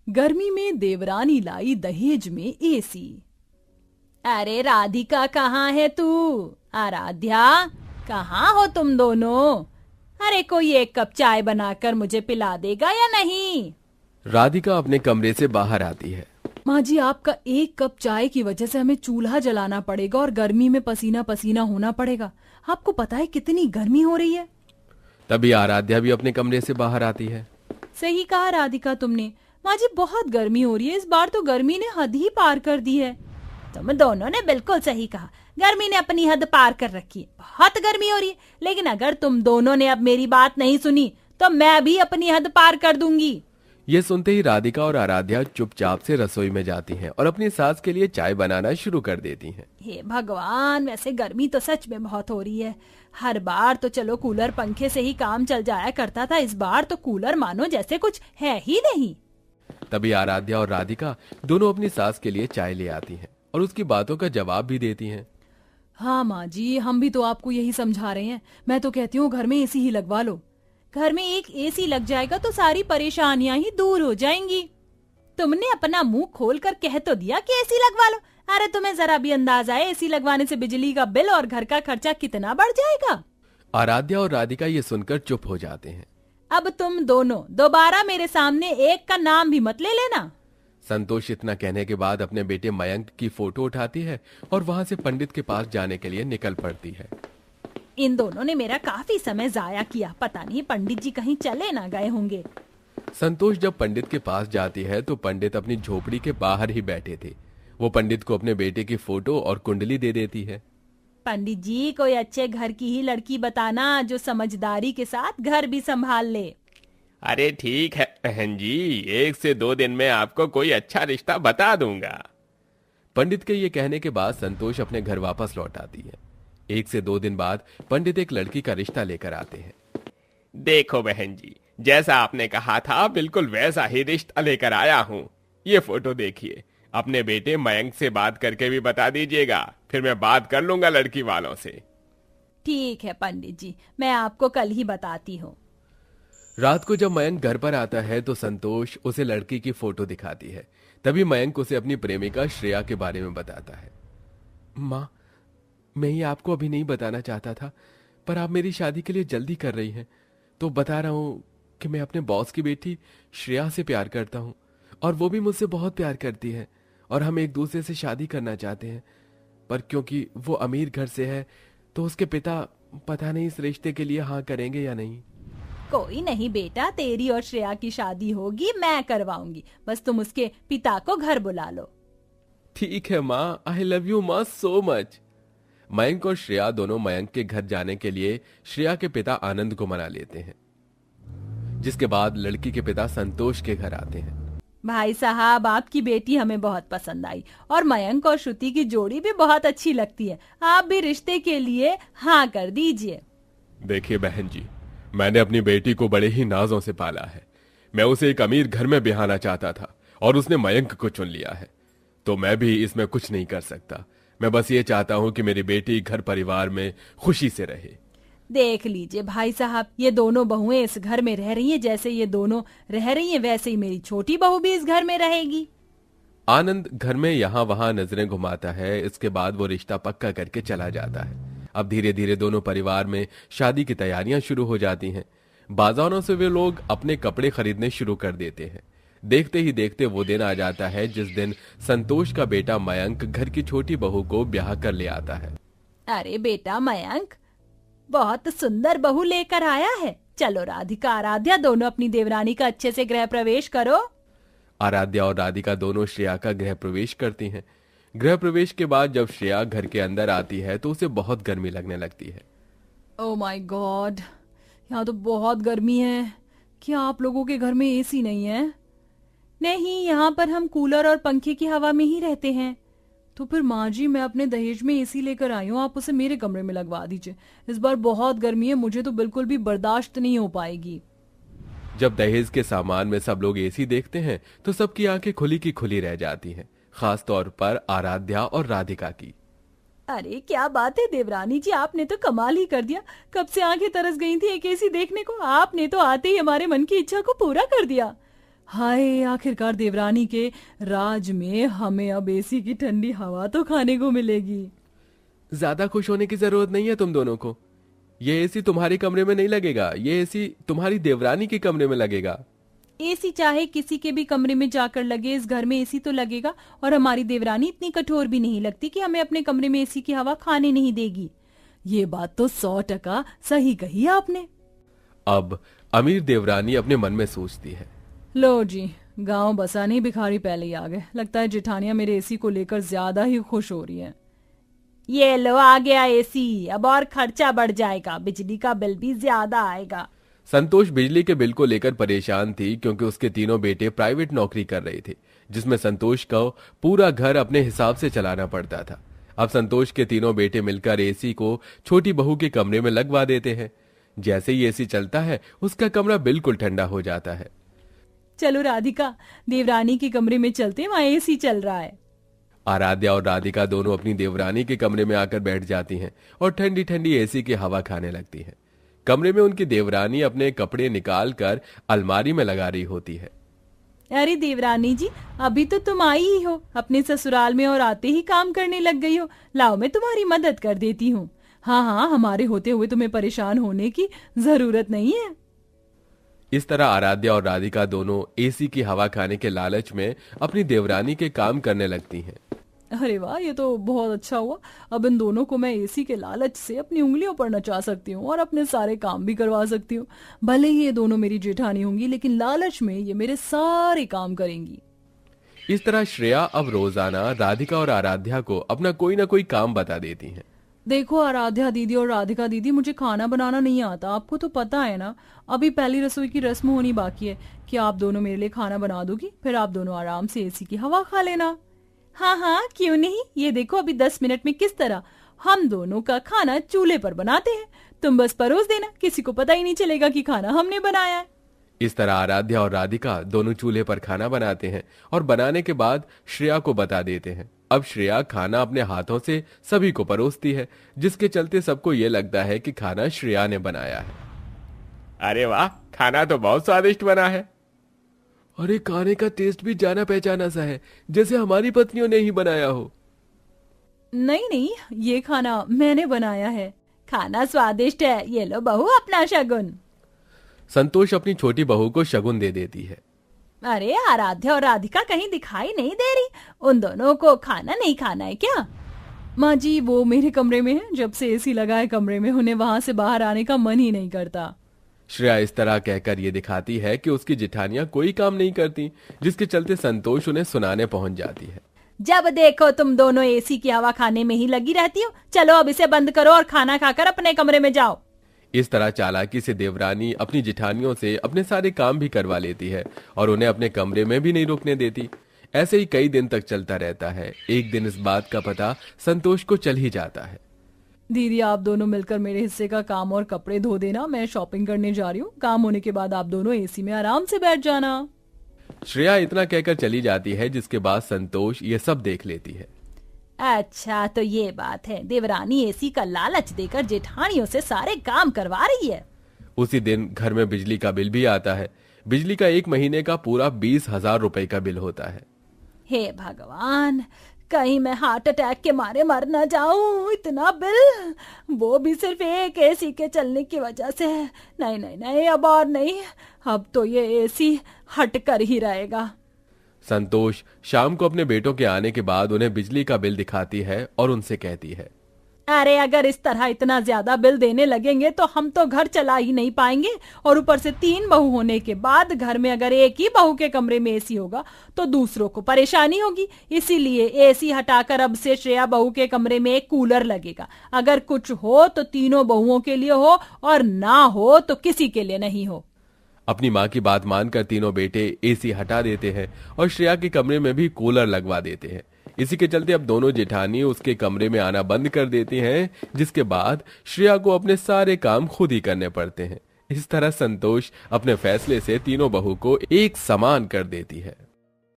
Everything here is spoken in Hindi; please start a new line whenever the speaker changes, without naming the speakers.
गर्मी में देवरानी लाई दहेज में एसी। अरे राधिका कहाँ है तू? आराध्या कहाँ हो तुम दोनों? अरे कोई एक कप चाय बनाकर मुझे पिला देगा या नहीं?
राधिका अपने कमरे से बाहर आती है।
माँ जी, आपका एक कप चाय की वजह से हमें चूल्हा जलाना पड़ेगा और गर्मी में पसीना पसीना होना पड़ेगा। आपको पता है कितनी गर्मी हो रही है।
तभी आराध्या भी अपने कमरे से बाहर आती है।
सही कहा राधिका तुमने। माँ जी, बहुत गर्मी हो रही है। इस बार तो गर्मी ने हद ही पार कर दी है। तुम दोनों ने बिल्कुल सही कहा। गर्मी ने अपनी हद पार कर रखी है। बहुत गर्मी हो रही है। लेकिन अगर तुम दोनों ने अब मेरी बात नहीं सुनी तो मैं भी अपनी हद पार कर दूंगी।
ये सुनते ही राधिका और आराध्या चुपचाप से रसोई में जाती हैं और अपनी सास के लिए चाय बनाना शुरू कर देती हैं।
हे भगवान, वैसे गर्मी तो सच में बहुत हो रही है। हर बार तो चलो कूलर पंखे से ही काम चल जाया करता था। इस बार तो कूलर मानो जैसे कुछ है ही नहीं।
तभी आराध्या और राधिका दोनों अपनी सास के लिए चाय ले आती हैं और उसकी बातों का जवाब भी देती हैं।
हाँ माँ जी, हम भी तो आपको यही समझा रहे हैं। मैं तो कहती हूँ घर में एसी ही लगवा लो। घर में एक एसी लग जाएगा तो सारी परेशानियां ही दूर हो जाएंगी। तुमने अपना मुंह खोलकर कह तो दिया कि एसी लगवा लो। अरे तुम्हें जरा भी अंदाजा है एसी लगवाने से बिजली का बिल और घर का खर्चा कितना बढ़ जाएगा?
आराध्या और राधिका ये सुनकर चुप हो जाते हैं।
अब तुम दोनों दोबारा मेरे सामने एक का नाम भी मत ले लेना।
संतोष इतना कहने के बाद अपने बेटे मयंक की फोटो उठाती है और वहां से पंडित के पास जाने के लिए निकल पड़ती है।
इन दोनों ने मेरा काफी समय जाया किया। पता नहीं पंडित जी कहीं चले ना गए होंगे।
संतोष जब पंडित के पास जाती है तो पंडित अपनी झोपड़ी के बाहर ही बैठे थे। वो पंडित को अपने बेटे की फोटो और कुंडली दे देती है।
पंडित जी, कोई अच्छे घर की ही लड़की बताना जो समझदारी के साथ घर भी संभाल ले।
अरे ठीक है बहन जी, 1 से 2 दिन में आपको कोई अच्छा रिश्ता बता दूंगा।
पंडित के ये कहने के बाद संतोष अपने घर वापस लौट आती है। 1 से 2 दिन बाद पंडित एक लड़की का रिश्ता लेकर आते हैं।
देखो बहन जी, जैसा आपने कहा था बिल्कुल वैसा ही रिश्ता लेकर आया हूँ। ये फोटो देखिए। अपने बेटे मयंक से बात करके भी बता दीजिएगा, फिर मैं बात कर लूंगा लड़की वालों से।
ठीक है पंडित जी, मैं आपको कल ही बताती हूँ।
रात को जब मयंक घर पर आता है तो संतोष उसे लड़की की फोटो दिखाती है। तभी मयंक उसे अपनी प्रेमिका श्रेया के बारे में बताता है। माँ, मैं ये आपको अभी नहीं बताना चाहता था, पर आप मेरी शादी के लिए जल्दी कर रही हैं, तो बता रहा हूँ कि मैं अपने बॉस की बेटी श्रेया से प्यार करता हूँ और वो भी मुझसे बहुत प्यार करती है और हम एक दूसरे से शादी करना चाहते हैं। पर क्योंकि वो अमीर घर से है तो उसके पिता पता नहीं इस रिश्ते के लिए हाँ करेंगे या नहीं।
कोई नहीं बेटा, तेरी और श्रेया की शादी होगी, मैं करवाऊंगी। बस तुम उसके पिता को घर बुला लो।
ठीक है माँ, आई लव यू माँ सो मच। मयंक और श्रेया दोनों मयंक के घर जाने के लिए श्रेया के पिता आनंद को मना लेते हैं, जिसके बाद लड़की के पिता संतोष के घर आते हैं।
भाई साहब, आपकी बेटी हमें बहुत पसंद आई और मयंक और श्रुति की जोड़ी भी बहुत अच्छी लगती है। आप भी रिश्ते के लिए हाँ कर दीजिए।
देखिए बहन जी, मैंने अपनी बेटी को बड़े ही नाजों से पाला है। मैं उसे एक अमीर घर में ब्याहना चाहता था और उसने मयंक को चुन लिया है, तो मैं भी इसमें कुछ नहीं कर सकता। मैं बस ये चाहता हूँ कि मेरी बेटी घर परिवार में खुशी से रहे।
देख लीजिए भाई साहब, ये दोनों बहुएं इस घर में रह रही हैं। जैसे ये दोनों रह रही हैं वैसे ही मेरी छोटी बहू भी इस घर में रहेगी।
आनंद घर में यहाँ वहां नजरें घुमाता है। इसके बाद वो रिश्ता पक्का करके चला जाता है। अब धीरे धीरे दोनों परिवार में शादी की तैयारियां शुरू हो जाती हैं। बाजारों से वे लोग अपने कपड़े खरीदने शुरू कर देते हैं। देखते ही देखते वो दिन आ जाता है जिस दिन संतोष का बेटा मयंक घर की छोटी बहू को ब्याह कर ले आता है।
अरे बेटा मयंक, बहुत सुंदर बहू लेकर आया है। चलो राधिका, आराध्या दोनों अपनी देवरानी का अच्छे से गृह प्रवेश करो।
आराध्या और राधिका दोनों श्रेया का गृह प्रवेश करती हैं। गृह प्रवेश के बाद जब श्रेया घर के अंदर आती है तो उसे बहुत गर्मी लगने लगती है।
ओह माय गॉड, यहाँ तो बहुत गर्मी है। क्या आप लोगों के घर में एसी नहीं है? नहीं, यहाँ पर हम कूलर और पंखे की हवा में ही रहते हैं। तो फिर माँ जी, मैं अपने दहेज में एसी लेकर आई हूँ, आप उसे मेरे कमरे में लगवा दीजिए। इस बार बहुत गर्मी है, मुझे तो बिल्कुल भी बर्दाश्त नहीं हो पाएगी।
जब दहेज के सामान में सब लोग एसी देखते हैं तो सबकी आंखें खुली की खुली रह जाती हैं, खास तौर पर आराध्या और राधिका की।
अरे क्या बात है देवरानी जी, आपने तो कमाल ही कर दिया। कब से आंखें तरस गई थी एक एसी देखने को, आपने तो आते ही हमारे मन की इच्छा को पूरा कर दिया। हाय, आखिरकार देवरानी के राज में हमें अब एसी की ठंडी हवा तो खाने को मिलेगी।
ज्यादा खुश होने की जरूरत नहीं है तुम दोनों को। ये एसी तुम्हारे कमरे में नहीं लगेगा, ये एसी तुम्हारी देवरानी के कमरे में लगेगा।
एसी चाहे किसी के भी कमरे में जाकर लगे, इस घर में एसी तो लगेगा। और हमारी देवरानी इतनी कठोर भी नहीं लगती कि हमें अपने कमरे में एसी की हवा खाने नहीं देगी। ये बात तो 100% सही कही आपने।
अब अमीर देवरानी अपने मन में सोचती है,
लो जी, गांव बसा नहीं, भिखारी पहले ही आ गए। लगता है जेठानियां मेरे एसी को लेकर ज्यादा ही खुश हो रही हैं। ये लो, आ गया एसी। अब और खर्चा बढ़ जाएगा, बिजली का बिल भी ज्यादा आएगा।
संतोष बिजली के बिल को लेकर परेशान थी क्योंकि उसके तीनों बेटे प्राइवेट नौकरी कर रहे थे, जिसमें संतोष को पूरा घर अपने हिसाब से चलाना पड़ता था। अब संतोष के तीनों बेटे मिलकर एसी को छोटी बहू के कमरे में लगवा देते हैं। जैसे ही एसी चलता है उसका कमरा बिल्कुल ठंडा हो जाता है।
चलो राधिका, देवरानी के कमरे में चलते, वहां एसी चल रहा है।
आराध्या और राधिका दोनों अपनी देवरानी के कमरे में आकर बैठ जाती हैं और ठंडी ठंडी एसी की हवा खाने लगती हैं। कमरे में उनकी देवरानी अपने कपड़े निकालकर अलमारी में लगा रही होती है।
अरे देवरानी जी, अभी तो तुम आई ही हो अपने ससुराल में और आते ही काम करने लग गई हो। लाओ, मैं तुम्हारी मदद कर देती हूँ। हाँ हाँ, हमारे होते हुए तुम्हें परेशान होने की जरूरत नहीं है।
इस तरह आराध्या और राधिका दोनों एसी की हवा खाने के लालच में अपनी देवरानी के काम करने लगती हैं।
अरे वाह, ये तो बहुत अच्छा हुआ। अब इन दोनों को मैं एसी के लालच से अपनी उंगलियों पर नचा सकती हूँ और अपने सारे काम भी करवा सकती हूँ। भले ही ये दोनों मेरी जेठानी होंगी, लेकिन लालच में ये मेरे सारे काम करेंगी।
इस तरह श्रेया अब रोजाना राधिका और आराध्या को अपना कोई ना कोई काम बता देती हैं।
देखो आराध्या दीदी और राधिका दीदी, मुझे खाना बनाना नहीं आता, आपको तो पता है ना। अभी पहली रसोई की रस्म होनी बाकी है कि आप दोनों मेरे लिए खाना बना दोगी, फिर आप दोनों आराम से एसी की हवा खा लेना। हाँ हाँ, क्यों नहीं। ये देखो, अभी 10 मिनट में किस तरह हम दोनों का खाना चूल्हे पर बनाते हैं। तुम बस परोस देना, किसी को पता ही नहीं चलेगा कि खाना हमने बनाया है।
इस तरह आराध्या और राधिका दोनों चूल्हे पर खाना बनाते हैं और बनाने के बाद श्रेया को बता देते हैं। अब श्रेया खाना अपने हाथों से सभी को परोसती है, जिसके चलते सबको ये लगता है कि खाना श्रेया ने बनाया है।
अरे वाह, खाना तो बहुत स्वादिष्ट बना है।
अरे खाने का टेस्ट भी जाना पहचाना सा है, जैसे हमारी पत्नियों ने ही बनाया हो।
नहीं नहीं, ये खाना मैंने बनाया है। खाना स्वादिष्ट है, ये लो बहू अपना शगुन।
संतोष अपनी छोटी बहू को शगुन दे देती है।
अरे आराध्या और राधिका कहीं दिखाई नहीं दे रही, उन दोनों को खाना नहीं खाना है क्या? माँ जी, वो मेरे कमरे में है। जब से एसी लगा है कमरे में, उन्हें वहां से बाहर आने का मन ही नहीं करता।
श्रेया इस तरह कहकर ये दिखाती है कि उसकी जेठानियां कोई काम नहीं करती, जिसके चलते संतोष उन्हें सुनाने पहुंच जाती है।
जब देखो तुम दोनों एसी की हवा खाने में ही लगी रहती हो। चलो अब इसे बंद करो और खाना खाकर अपने कमरे में जाओ।
इस तरह चालाकी से देवरानी अपनी जेठानियों से अपने सारे काम भी करवा लेती है और उन्हें अपने कमरे में भी नहीं रुकने देती। ऐसे ही कई दिन तक चलता रहता है। एक दिन इस बात का पता संतोष को चल ही जाता है।
दीदी, आप दोनों मिलकर मेरे हिस्से का काम और कपड़े धो देना, मैं शॉपिंग करने जा रही हूँ। काम होने के बाद आप दोनों एसी में आराम से बैठ जाना।
श्रेया इतना कहकर चली जाती है, जिसके बाद संतोष ये सब देख लेती है।
अच्छा, तो ये बात है। देवरानी एसी का लालच देकर जेठानियों से सारे काम करवा रही है।
उसी दिन घर में बिजली का बिल भी आता है। बिजली का 1 महीने का पूरा 20,000 रुपए का बिल होता है।
हे भगवान, कहीं मैं हार्ट अटैक के मारे मर न जाऊं। इतना बिल, वो भी सिर्फ एक एसी के चलने की वजह से। नहीं नहीं नहीं, अब और नहीं। अब तो ये एसी हट कर ही रहेगा।
संतोष शाम को अपने बेटों के आने के बाद उन्हें बिजली का बिल दिखाती है और उनसे कहती है,
अरे अगर इस तरह इतना ज्यादा बिल देने लगेंगे तो हम तो घर चला ही नहीं पाएंगे। और ऊपर से 3 बहू होने के बाद घर में अगर एक ही बहू के कमरे में एसी होगा तो दूसरों को परेशानी होगी। इसीलिए एसी हटाकर अब से श्रेया बहू के कमरे में एक कूलर लगेगा। अगर कुछ हो तो तीनों बहुओं के लिए हो, और ना हो तो किसी के लिए नहीं हो।
अपनी माँ की बात मानकर तीनों बेटे एसी हटा देते हैं और श्रेया के कमरे में भी कूलर लगवा देते हैं। इसी के चलते अब दोनों जेठानी उसके कमरे में आना बंद कर देती हैं, जिसके बाद श्रेया को अपने सारे काम खुद ही करने पड़ते हैं। इस तरह संतोष अपने फैसले से तीनों बहू को एक समान कर देती है।